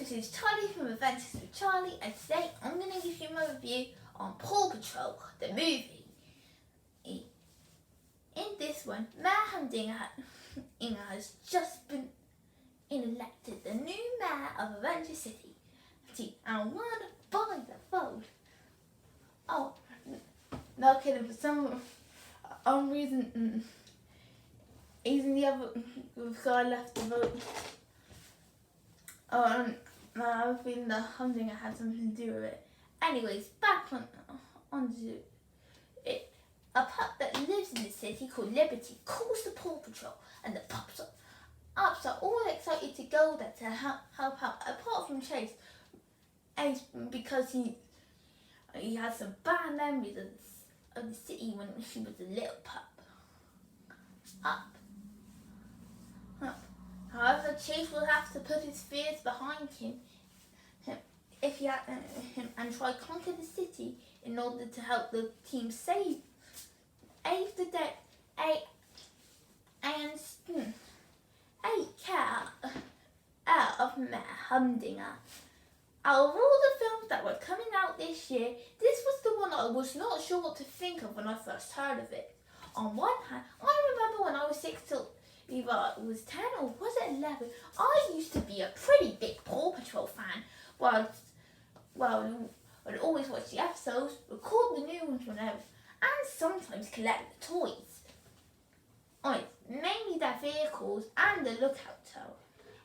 this is Charlie from Adventures with Charlie, and today I'm going to give you my review on Paw Patrol, the movie. In this one, Mayor Humdinger has just been elected the new mayor of Adventure City. And I want to buy the vote. Oh, no kidding, for some reason, even the other guy left the vote. Oh, no, I have a feeling that Humdinger had something to do with it. Anyways, back on to it. A pup that lives in the city called Liberty calls the Paw Patrol, and the pups are all excited to go there to help out, apart from Chase, because he has some bad memories of the city when he was a little pup. However, Chase will have to put his fears behind him and try to conquer the city in order to help the team save the day and out of Mayor Humdinger. Out of all the films that were coming out this year, this was the one I was not sure what to think of when I first heard of it. On one hand, I remember when I was 6 till either it was 10 or was it 11, I used to be a pretty big Paw Patrol fan. I'd always watch the episodes, record the new ones whenever, and sometimes collect the toys. Mainly their vehicles and the lookout tower.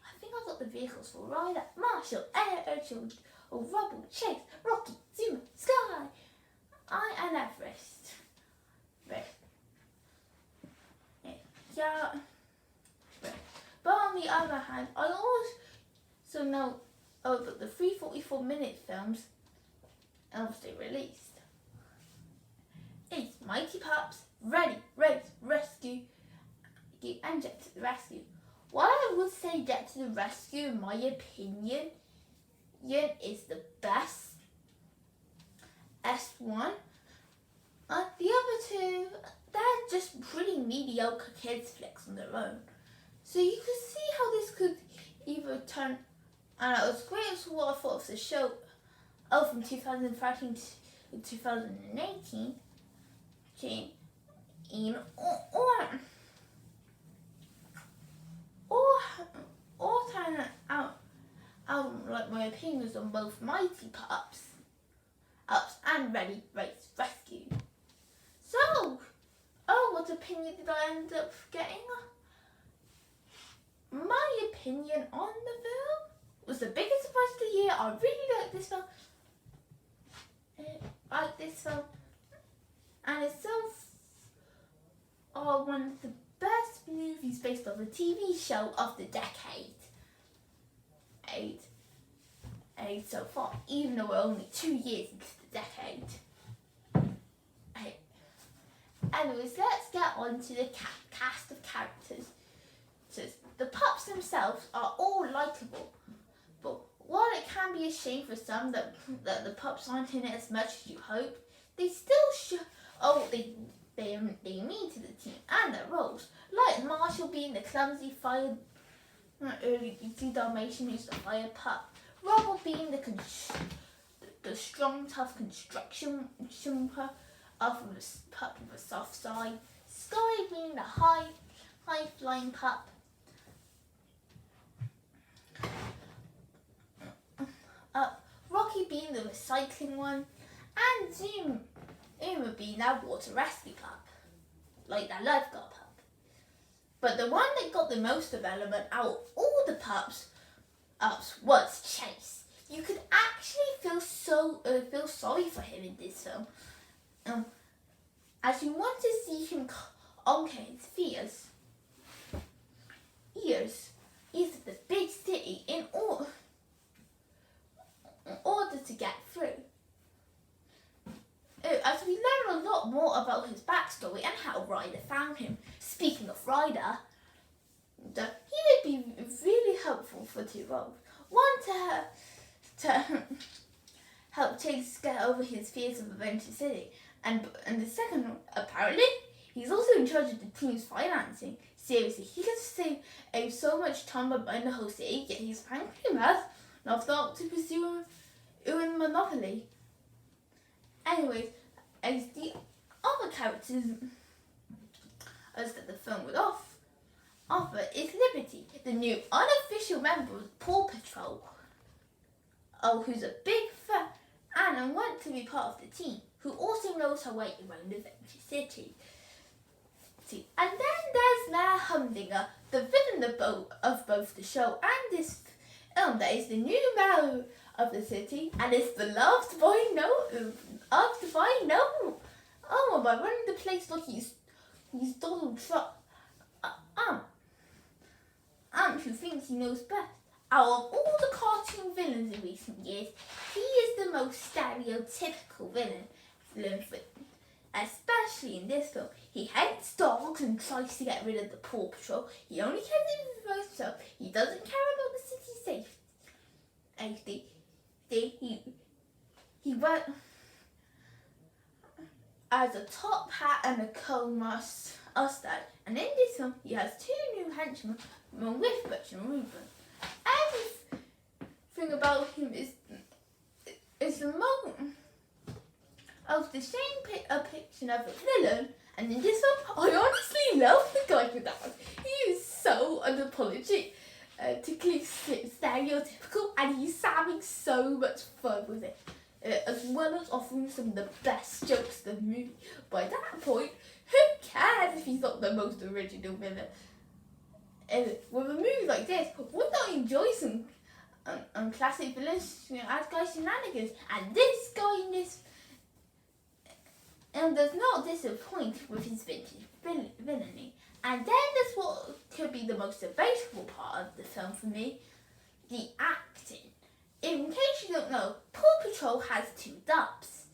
I think I got the vehicles for Ryder, Marshall, Urchin, Rubble, Chase, Rocky, Zuma, Sky, and Everest. But on the other hand, I also know that the 344-minute films they released. It's Mighty Pups, Ready, Race, Rescue, and Jet to the Rescue. What I would say Jet to the Rescue, in my opinion, is the best S1. The other two, they're just pretty mediocre kids flicks on their own. So you could see how this could either turn, and it was great as what I thought of the show, from 2013 to 2018, or turn out like my opinions on both Mighty Pups and Ready, Race, Rescue. So, what opinion did I end up getting? My opinion on the film was the biggest surprise of the year. I really like this film. And it's one of the best movies based on the TV show of the decade. So far, even though we're only 2 years into the decade. Anyways, let's get on to the cast of characters. So the pups themselves are all likable, but while it can be a shame for some that the pups aren't in it as much as you hope, they still they mean to the team and their roles. Like Marshall being the clumsy early Dalmatian who's the fire pup, Rubble being the strong, tough construction pup with a soft side, Sky being the high flying pup, Rocky being the recycling one, and Zuma being that water rescue pup, like that lifeguard pup. But the one that got the most development out of all the pups was Chase. You could actually feel sorry for him in this film, as you want to see him conquer his fears. Is the big city in order to get through. As we learn a lot more about his backstory and how Ryder found him. Speaking of Ryder, he would be really helpful for two roles. One to help Chase get over his fears of Adventure City, and the second, apparently, he's also in charge of the team's financing. Seriously, he gets to save so much time by buying the whole city, yet he's frankly mad and of the octopus who Monopoly. Anyways, as the other characters as that the film would offer is Liberty, the new unofficial member of Paw Patrol. Oh, who's a big fan and wants to be part of the team, who also knows her way around Adventure City. And then there's Mayor Humdinger, the villain of both the show and this film, that is the new mayor of the city and is beloved by no. Oh, by running the place like he's Donald Trump. Who thinks he knows best. Out of all the cartoon villains in recent years, he is the most stereotypical villain, especially in this film. He hates dogs and tries to get rid of the Paw Patrol. He only cares about himself. He doesn't care about the city's safety. He went as a top hat and a comb mustache. And in this film, he has two new henchmen, with Butch and Reuben. Everything about him is the moment of the same depiction of a villain. And in this one, I honestly love the guy with that. He is so unapologetic, stereotypical, and he's having so much fun with it, as well as offering some of the best jokes in the movie. By that point, who cares if he's not the most original villain? With a movie like this, wouldn't I enjoy some classic villains, as guys shenanigans? And this guy in this does not disappoint with his vintage villainy. And then there's what could be the most debatable part of the film for me, the acting. In case you don't know, Paw Patrol has two dubs.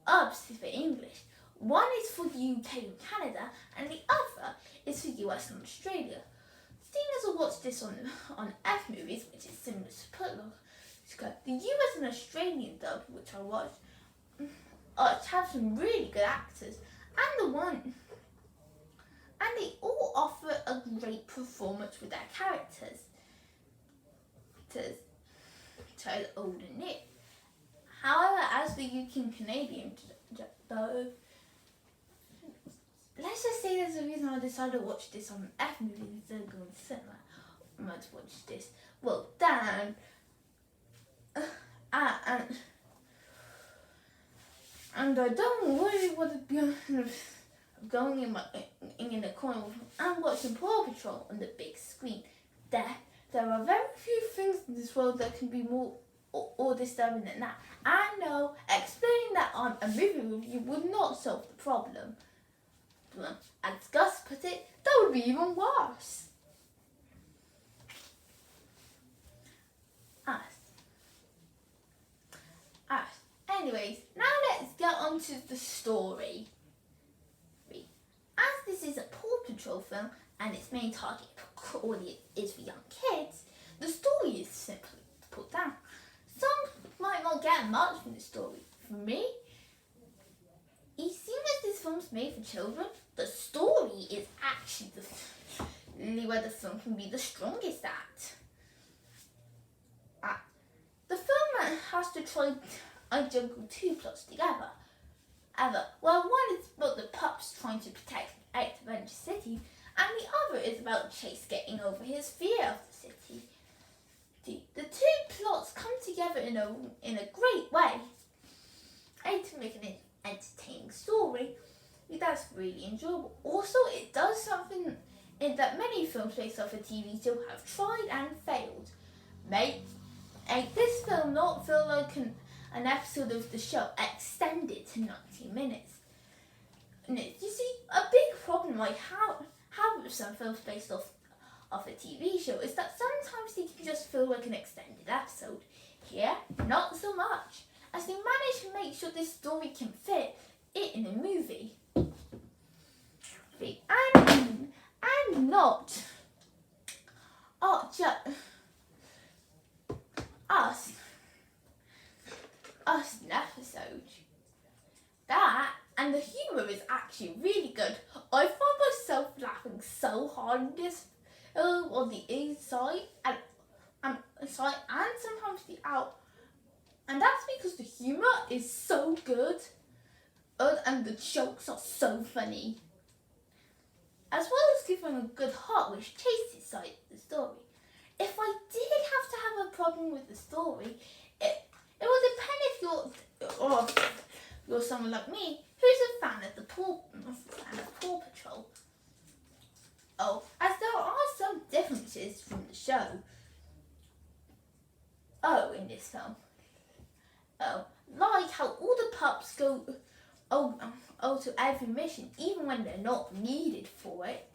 Ubs for English. One is for the UK and Canada, and the other is for US and Australia. Seeing as I watched this on F Movies, which is similar to Putlock, the US and Australian dub, which I watched, have some really good actors, and they all offer a great performance with their characters. Child old and new. However, as the UK and Canadian dub, let's just say there's a reason I decided to watch this on F Movies instead of going to cinema. I might watch this. Well, Dan, and I don't really want to be going in the corner and watching Paw Patrol on the big screen. There are very few things in this world that can be more or disturbing than that. I know explaining that on a movie review would not solve the problem. As Gus put it, that would be even worse. Anyways, now let's get on to the story. As this is a Paw Patrol film and its main target audience is for young kids, the story is simply put down. Some might not get much from the story. For me, seeing as this film's made for children, the story is actually where the film can be the strongest at. The film has to try and juggle two plots together. One is about the pups trying to protect Adventure City, and the other is about Chase getting over his fear of the city. The two plots come together in a great way, and to make an entertaining story that's really enjoyable. Also, it does something that many films based off a TV show have tried and failed. Make this film not feel like an episode of the show extended to 90 minutes. And you see, a big problem I have with some films based off a TV show is that sometimes they can just feel like an extended episode. Here, not so much, as they manage to make sure this story can fit it in a movie. And not just us an episode. That and the humour is actually really good. I found myself laughing so hard on this on the inside, and inside and sometimes the out. And that's because the humour is so good and the jokes are so funny. As well as giving a good heart which chases inside the story. If I did have to have a problem with the story, it would depend if you're someone like me who's a fan of Paw Patrol. Oh, as there are some differences from the show. Oh, in this film. Oh, like how all the pups go to every mission, even when they're not needed for it.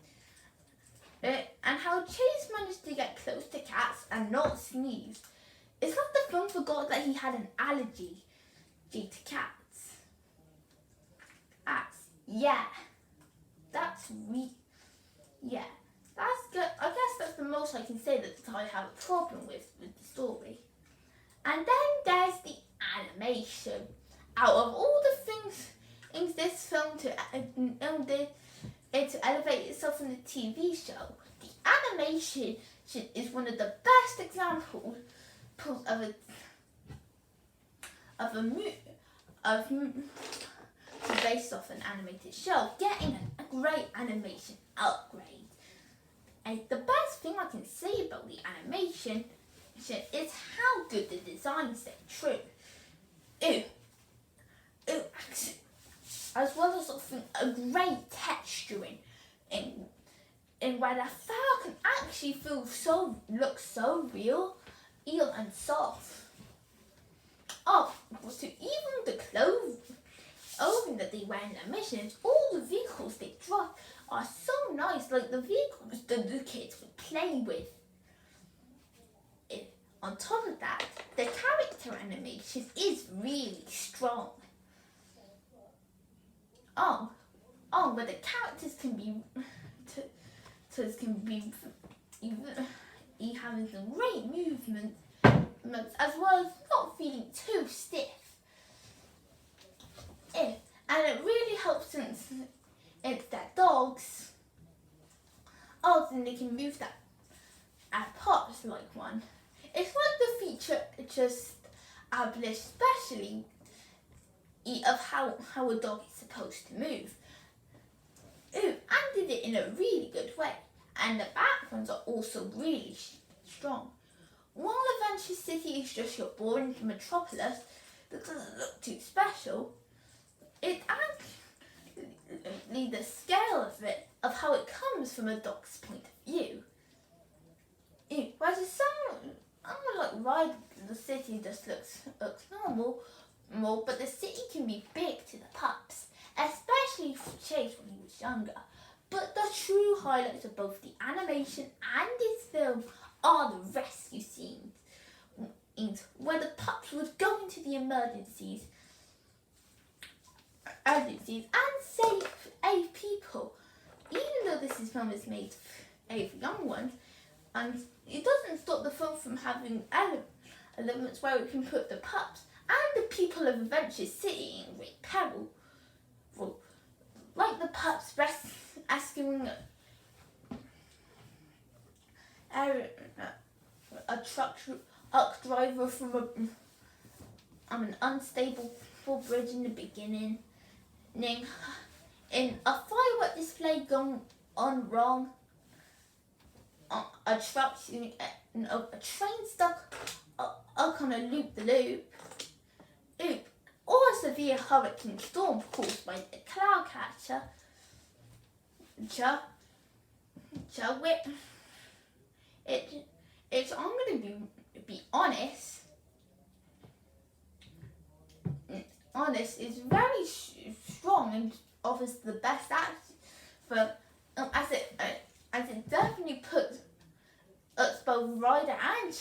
And how Chase managed to get close to cats and not sneeze. It's like the film forgot that he had an allergy to cats. Yeah, that's good. I guess that's the most I can say that I have a problem with the story. And then there's the animation. Out of all the things this film to elevate itself in the TV show, the animation is one of the best examples based off an animated show, getting a great animation upgrade. And the best thing I can say about the animation is how good the design stayed true. As well as a great texturing in where the fur can actually look so real and soft. Oh, so even the clothing that they wear in their missions, all the vehicles they drive are so nice, like the vehicles that the kids would play with. On top of that, the character animation is really strong. But the characters can be having some great movements as well as not feeling too stiff. And it really helps since it's their dogs. Then they can move that at parts like one. It's like the feature just established especially of how a dog is supposed to move. And did it in a really good way. And the backgrounds are also really strong. While Adventure City is just your boring metropolis that doesn't look too special, it actually the scale of how it comes from a dog's point of view. Whereas someone like Ride the City just looks normal, but the city can be big to the pups, especially for Chase when he was younger. But the true highlights of both the animation and this film are the rescue scenes, where the pups would go into the emergencies and save people. Even though this film is made for young ones, and it doesn't stop the film from having elements where we can put the pups and the people of Adventure City in great peril. Like the pups rescuing a truck driver from an unstable bridge in the beginning. In a firework display going on wrong. A train stuck up on a loop-the-loop. Or a severe hurricane storm caused by the cloud catcher. I'm going to be honest. Honest is very strong and offers the best acting for as it definitely puts both Ryder and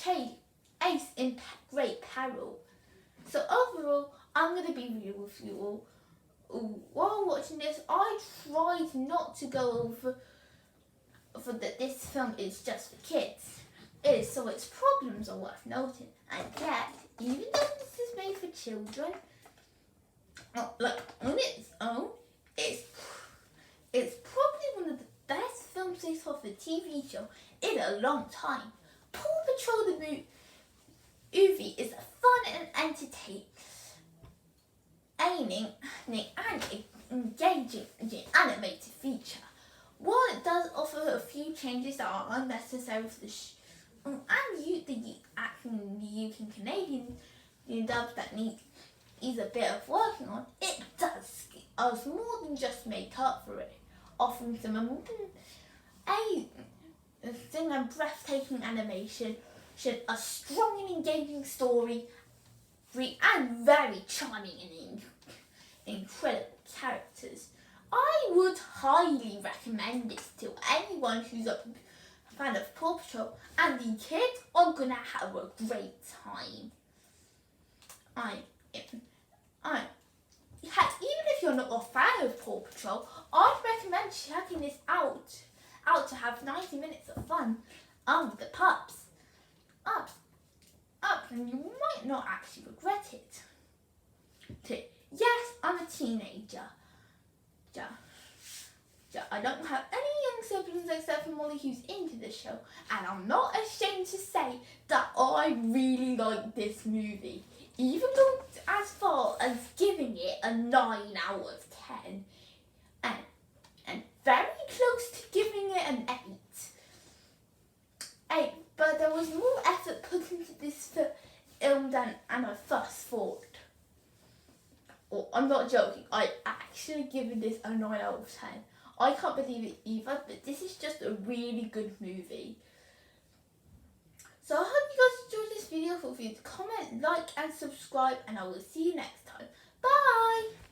Ace in great peril. So overall, I'm going to be real with you all. While watching this, I tried not to go over that this film is just for kids. So its problems are worth noting. And yet, even though this is made for children, on its own, it's probably one of the best films based off a TV show in a long time. Paw Patrol movie is a fun and entertaining and engaging animated feature. While it does offer a few changes that are unnecessary for the the UK and Canadian dubs that needs a bit of working on, it does us more than just make up for it, offering some and breathtaking animation, a strong and engaging story, and very charming and incredible characters. I would highly recommend this to anyone who's a fan of Paw Patrol, and the kids are gonna have a great time. Even if you're not a fan of Paw Patrol, I'd recommend checking this out to have 90 minutes of fun with the pups. And you might not actually regret it. Yes, I'm a teenager. I don't have any young siblings except for Molly, who's into the show, and I'm not ashamed to say that I really like this movie, even though as far as giving it a 9 out of 10, and very close to giving it an 8. But there was more effort put into this film than I first thought. I'm not joking, I actually given this a 9 out of 10. I can't believe it either, but this is just a really good movie. So I hope you guys enjoyed this video. Feel free to comment, like and subscribe, and I will see you next time. Bye!